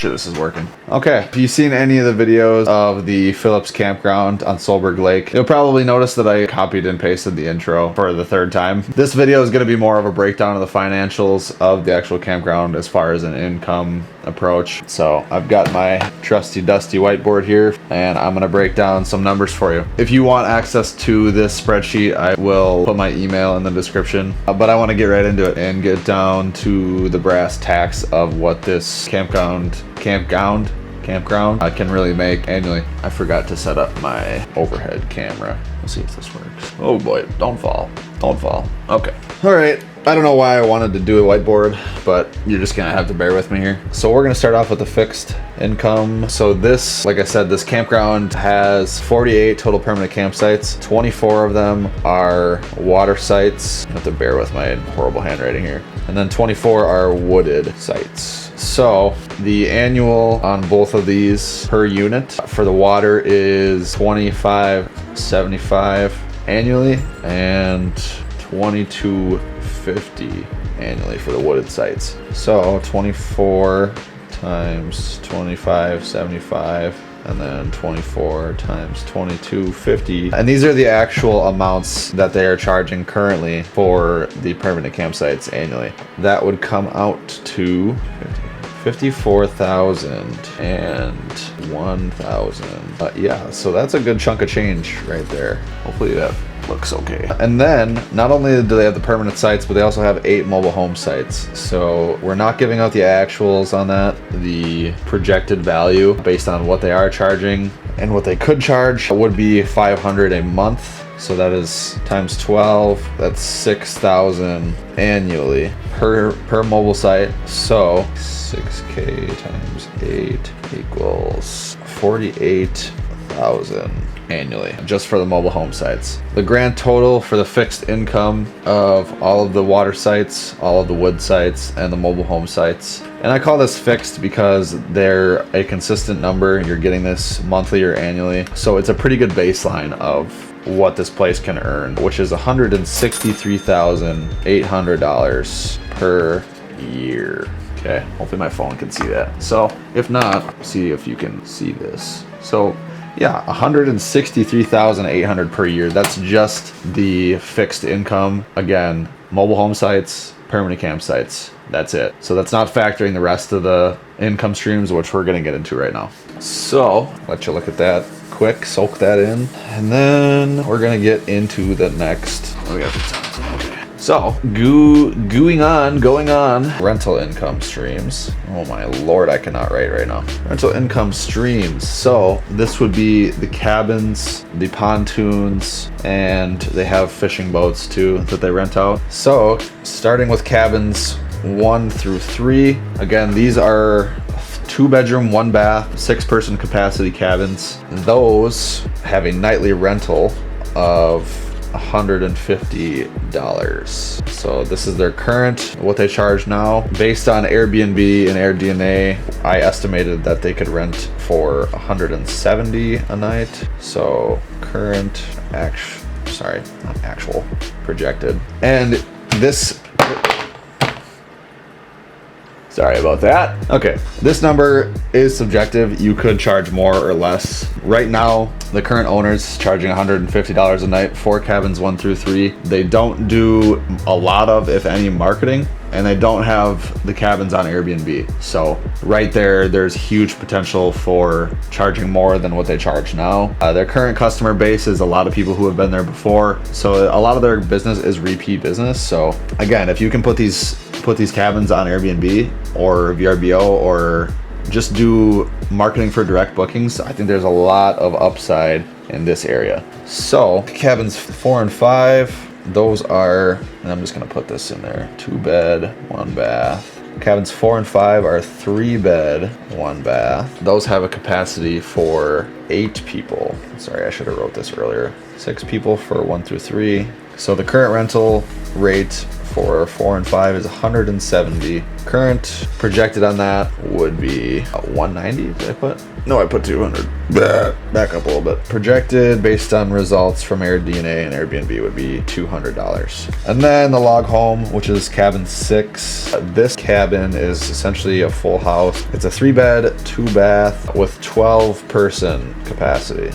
sure this is working. Okay, if you've seen any of the videos of the Phillips campground on Solberg Lake, you'll probably notice that I copied and pasted the intro for the third time. This video is going to be more of a breakdown of the financials of the actual campground as far as an income approach. So I've got my trusty dusty whiteboard here, and I'm going to break down some numbers for you. If you want access to this spreadsheet, I will put my email in the description, but I want to get right into it and get down to the brass tacks of what this campground can really make annually. I forgot to set up my overhead camera. Let's see if this works. Oh boy, don't fall. Don't fall. Okay. All right. I don't know why I wanted to do a whiteboard, but you're just gonna have to bear with me here. So we're gonna start off with the fixed income. So this, like I said, this campground has 48 total permanent campsites. 24 of them are water sites. You have to bear with my horrible handwriting here. And then 24 are wooded sites. So the annual on both of these per unit for the water is $25.75 annually and $22.50 annually for the wooded sites. So 24 times 25.75 and then 24 times 22.50. And these are the actual amounts that they are charging currently for the permanent campsites annually. That would come out to 54,000 and 1,000. Yeah, so that's a good chunk of change right there. Hopefully that looks okay. And then not only do they have the permanent sites, but they also have 8 mobile home sites. So we're not giving out the actuals on that. The projected value based on what they are charging and what they could charge would be $500 a month. So that is times 12, that's 6,000 annually per mobile site. So 6K times 8 equals 48,000 annually just for the mobile home sites. The grand total for the fixed income of all of the water sites, all of the wood sites, and the mobile home sites. And I call this fixed because they're a consistent number. You're getting this monthly or annually. So it's a pretty good baseline of what this place can earn, which is $163,800 per year. Okay, hopefully my phone can see that. So if not, see if you can see this. So yeah, $163,800 per year. That's just the fixed income. Again, mobile home sites, permanent campsites. That's it. So that's not factoring the rest of the income streams, which we're going to get into right now. So let you look at that quick, soak that in, and then we're going to get into the next. Oh, we got the time. Okay. So going on. Rental income streams. Oh my Lord, I cannot write right now. Rental income streams. So this would be the cabins, the pontoons, and they have fishing boats too that they rent out. So starting with cabins 1 through 3. Again, these are 2-bedroom, 1-bath, 6-person capacity cabins. Those have a nightly rental of $150. So this is their current, what they charge now. Based on Airbnb and AirDNA, I estimated that they could rent for $170 a night. So current, actual, projected. And this, sorry about that. Okay, this number is subjective. You could charge more or less. Right now, the current owner's charging $150 a night for cabins 1 through 3. They don't do a lot of, if any, marketing, and they don't have the cabins on Airbnb. So right there, there's huge potential for charging more than what they charge now. Their current customer base is a lot of people who have been there before. So a lot of their business is repeat business. So again, if you can put these cabins on Airbnb or VRBO or just do marketing for direct bookings, I think there's a lot of upside in this area. So cabins 4 and 5, those are, and I'm just gonna put this in there, 2-bed, 1-bath. Cabins 4 and 5 are 3-bed, 1-bath. Those have a capacity for 8 people. Sorry, I should have wrote this earlier. 6 people for 1 through 3. So the current rental rate for 4 and 5 is 170. Current projected on that would be 190. Did I put? No, I put 200. Back up a little bit. Projected based on results from AirDNA and Airbnb would be $200. And then the log home, which is cabin 6. This cabin is essentially a full house. It's a 3-bed, 2-bath with 12 person capacity.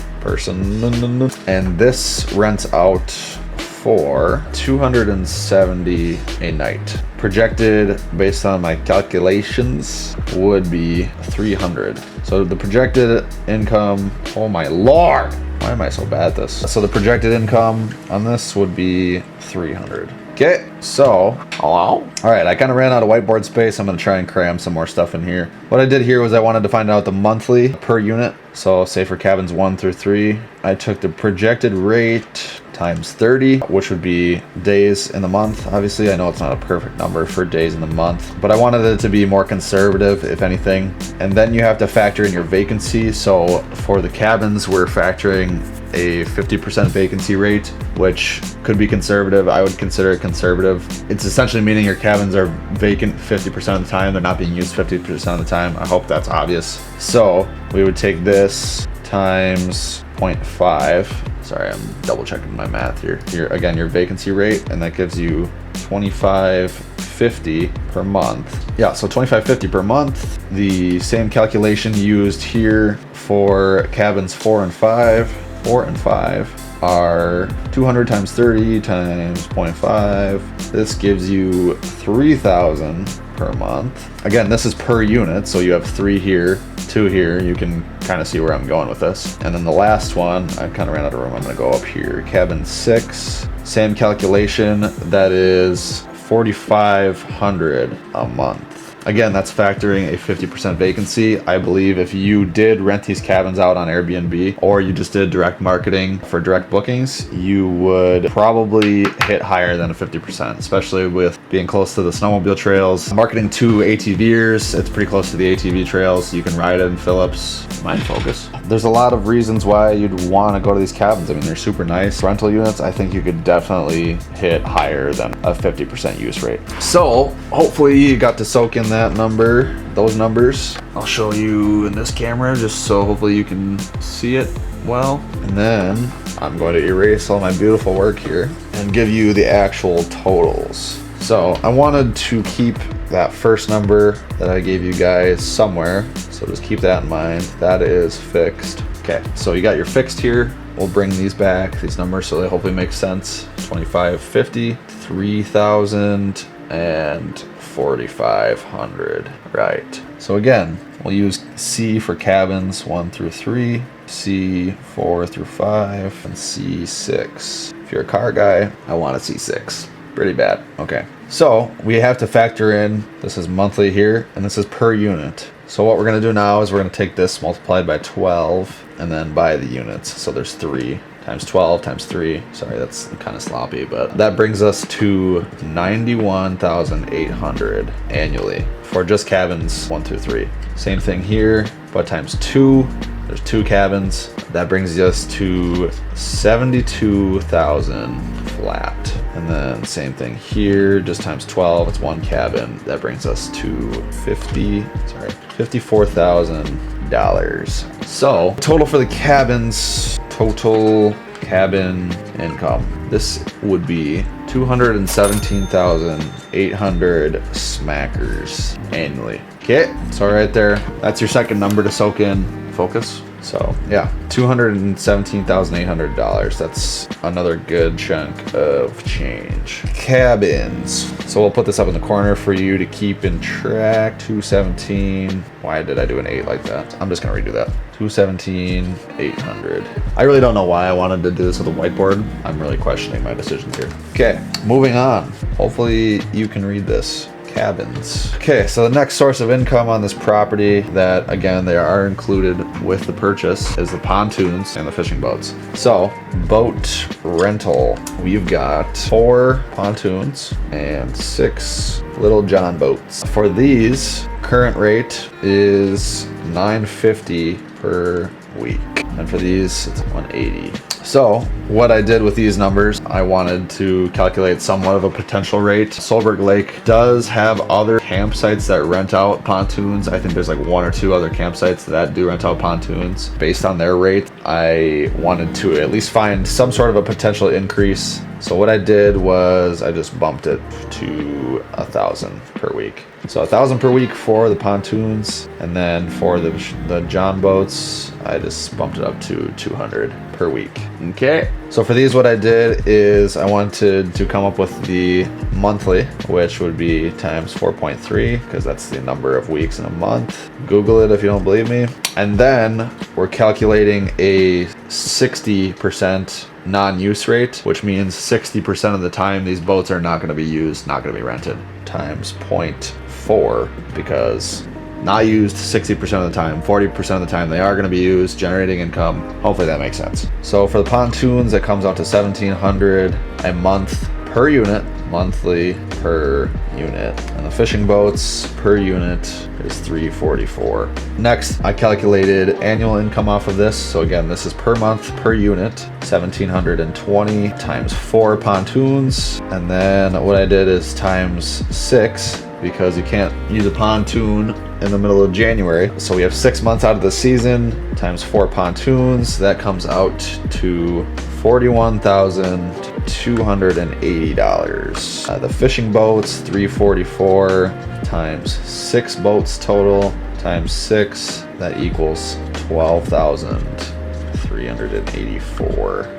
And this rents out for $270 a night. Projected based on my calculations would be $300. So the projected income, oh my lord, why am I so bad at this? So the projected income on this would be $300. Okay, so, hello? All right, I kind of ran out of whiteboard space. I'm gonna try and cram some more stuff in here. What I did here was I wanted to find out the monthly per unit. So say for cabins 1 through 3, I took the projected rate times 30, which would be days in the month. Obviously, I know it's not a perfect number for days in the month, but I wanted it to be more conservative, if anything. And then you have to factor in your vacancy. So for the cabins, we're factoring a 50% vacancy rate, which could be conservative. I would consider it conservative. It's essentially meaning your cabins are vacant 50% of the time. They're not being used 50% of the time. I hope that's obvious. So we would take this times 0.5. Sorry, I'm double checking my math here. Again, your vacancy rate, and that gives you $25.50 per month. Yeah, so $25.50 per month. The same calculation used here for cabins 4 and 5. 4 and 5 are 200 times 30 times 0.5. This gives you 3,000 per month. Again, this is per unit, so you have 3 here, 2 here. You can kind of see where I'm going with this. And then the last one, I kind of ran out of room. I'm going to go up here. Cabin 6, same calculation. That is 4,500 a month. Again, that's factoring a 50% vacancy. I believe if you did rent these cabins out on Airbnb, or you just did direct marketing for direct bookings, you would probably hit higher than a 50%, especially with being close to the snowmobile trails. Marketing to ATVers, it's pretty close to the ATV trails. You can ride it in Phillips. Mind focus. There's a lot of reasons why you'd want to go to these cabins. I mean, they're super nice. Rental units, I think you could definitely hit higher than a 50% use rate. So hopefully you got to soak in that number, those numbers. I'll show you in this camera just so hopefully you can see it well. And then I'm going to erase all my beautiful work here and give you the actual totals. So I wanted to keep that first number that I gave you guys somewhere. So just keep that in mind. That is fixed. Okay, so you got your fixed here. We'll bring these back, these numbers, so they hopefully make sense. 2550, 3000, and 4500. Right. So again, we'll use C for cabins 1 through 3, C 4 through 5, and C6. If you're a car guy, I want a C6. Pretty bad. Okay. So we have to factor in, this is monthly here, and this is per unit. So what we're going to do now is we're going to take this multiplied by 12 and then by the units. So there's 3 times 12 times 3. Sorry, that's kind of sloppy, but that brings us to 91,800 annually for just cabins 1 through 3. Same thing here, but times 2. There's 2 cabins. That brings us to 72,000 flat. And then same thing here, just times 12, it's 1 cabin. That brings us to $54,000. So total for the cabins, total cabin income. This would be 217,800 smackers annually. Okay, so right there, that's your second number to soak in. Focus. So yeah, $217,800. That's another good chunk of change. Cabins. So we'll put this up in the corner for you to keep in track. 217. Why did I do an 8 like that? I'm just gonna redo that. 217,800. I really don't know why I wanted to do this with a whiteboard. I'm really questioning my decisions here. Okay, moving on. Hopefully you can read this. Cabins. Okay, so the next source of income on this property that, again, they are included with the purchase is the pontoons and the fishing boats. So, boat rental. We've got 4 pontoons and 6 little John boats. For these, current rate is $950 per week. And for these, it's $180. So, what I did with these numbers, I wanted to calculate somewhat of a potential rate. Solberg Lake does have other campsites that rent out pontoons. I think there's like 1 or 2 other campsites that do rent out pontoons. Based on their rate, I wanted to at least find some sort of a potential increase. So what I did was I just bumped it to 1,000 per week. So 1,000 per week for the pontoons, and then for the John boats, I just bumped it up to 200 per week. Okay. So for these, what I did is I wanted to come up with the monthly, which would be times 4.3, because that's the number of weeks in a month. Google it if you don't believe me. And then we're calculating a 60% non-use rate, which means 60% of the time these boats are not going to be used, not going to be rented, times 0.4, because not used 60% of the time, 40% of the time they are going to be used, generating income. Hopefully that makes sense. So for the pontoons, it comes out to $1,700 a month per unit, monthly per unit. And the fishing boats per unit is $344. Next, I calculated annual income off of this. So again, this is per month per unit, $1,720 times 4 pontoons. And then what I did is times 6, because you can't use a pontoon in the middle of January. So we have 6 months out of the season times 4 pontoons. That comes out to $41,280. The fishing boats, $344 times 6 boats total times 6. That equals $12,384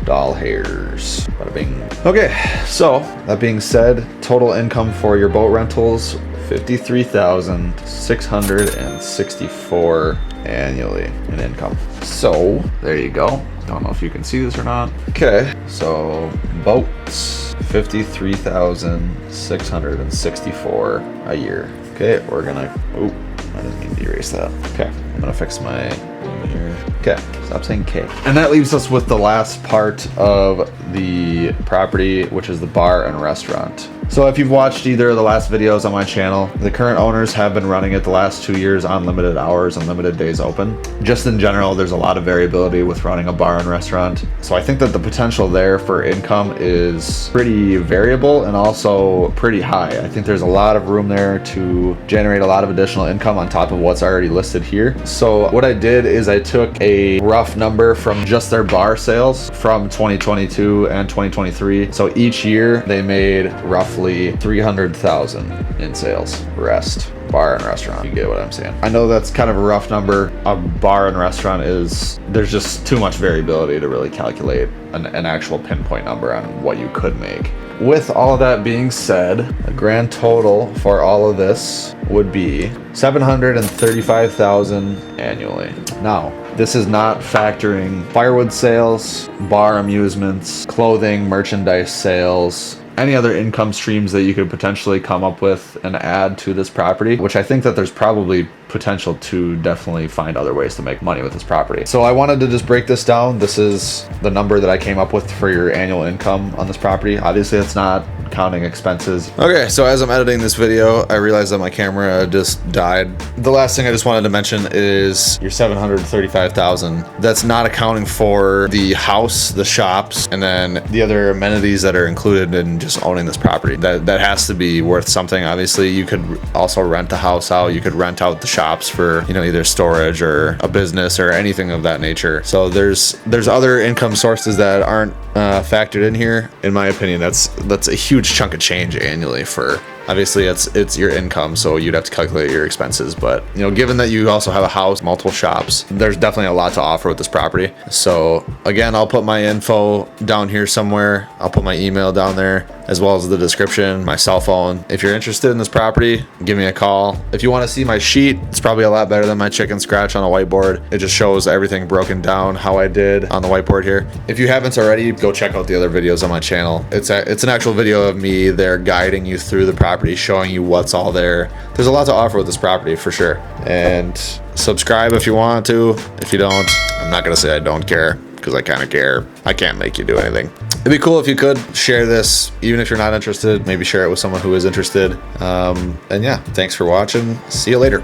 doll hairs. Bada bing. Okay, so that being said, total income for your boat rentals, $53,664 annually in income. So there you go. Don't know if you can see this or not. Okay, so boats, $53,664 a year. Okay, we're gonna, oh, I didn't mean to erase that. Okay, I'm gonna fix my here. Okay, stop saying K. And that leaves us with the last part of the property, which is the bar and restaurant. So if you've watched either of the last videos on my channel, the current owners have been running it the last 2 years on limited hours and limited days open. Just in general, there's a lot of variability with running a bar and restaurant. So I think that the potential there for income is pretty variable and also pretty high. I think there's a lot of room there to generate a lot of additional income on top of what's already listed here. So what I did is I took a rough number from just their bar sales from 2022 and 2023. So each year they made roughly 300,000 in sales. Rest, bar and restaurant. You get what I'm saying? I know that's kind of a rough number. A bar and restaurant is, there's just too much variability to really calculate an actual pinpoint number on what you could make. With all of that being said, a grand total for all of this would be $735,000 annually. Now, this is not factoring firewood sales, bar amusements, clothing, merchandise sales, any other income streams that you could potentially come up with and add to this property, which I think that there's probably potential to definitely find other ways to make money with this property. So I wanted to just break this down. This is the number that I came up with for your annual income on this property. Obviously, it's not counting expenses. Okay, so as I'm editing this video, I realized that my camera just died. The last thing I just wanted to mention is your $735,000. That's not accounting for the house, the shops, and then the other amenities that are included in just owning this property. That has to be worth something. Obviously, you could also rent the house out. You could rent out the shops for, you know, either storage or a business or anything of that nature. So there's other income sources that aren't factored in here. In my opinion, that's a huge chunk of change annually for, obviously it's your income, so you'd have to calculate your expenses. But, you know, given that you also have a house, multiple shops, there's definitely a lot to offer with this property. So again, I'll put my info down here somewhere. I'll put my email down there, as well as the description, my cell phone. If you're interested in this property, give me a call. If you want to see my sheet, it's probably a lot better than my chicken scratch on a whiteboard. It just shows everything broken down how I did on the whiteboard here. If you haven't already, go check out the other videos on my channel. It's an actual video of me there guiding you through the property, showing you what's all there. There's a lot to offer with this property for sure. And subscribe if you want to. If you don't, I'm not gonna say I don't care, because I kind of care. I can't make you do anything. It'd be cool if you could share this, even if you're not interested. Maybe share it with someone who is interested. And yeah, thanks for watching. See you later.